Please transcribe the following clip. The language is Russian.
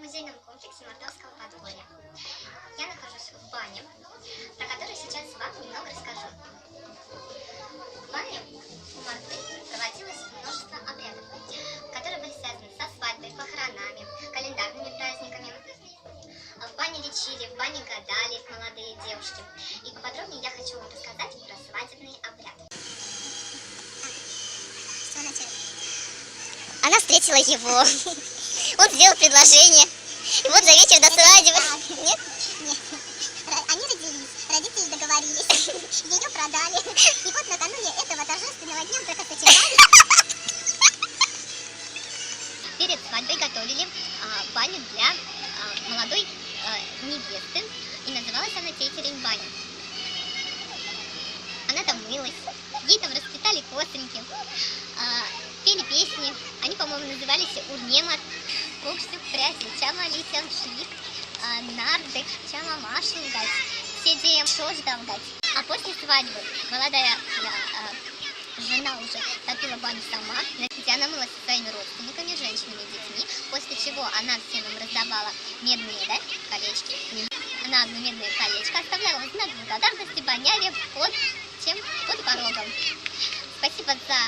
музейном комплексе Мордовского подворья. Я нахожусь в бане, про которую сейчас вам немного расскажу. В бане у Морды проводилось множество обрядов, которые были связаны со свадьбой, похоронами, календарными праздниками. В бане лечили, в бане гадали молодые девушки. И поподробнее я хочу вам рассказать про свадебный обряд. Она встретила его, он сделал предложение, и вот за вечер до свадьбы. Нет? Нет. Они родились, родители договорились, ее продали, и вот накануне этого торжественного дня бракосочетания Перед свадьбой готовили баню для молодой невесты, и называлась она Тетерень баня. Она там мылась, ей там расплетали косынки, пели песни, они, по-моему, назывались «Урнемат», «Куксюк пряси», «Чамалитян шлик», «Нардык», «Чамамашингать», «Седеем шождавгать». А после свадьбы молодая жена уже топила баню сама, где она мылась со своими родственниками, женщинами и детьми, после чего она всем им раздавала медные, колечки. На одно медное колечко оставляла в знак благодарности баняве под порогом. Спасибо за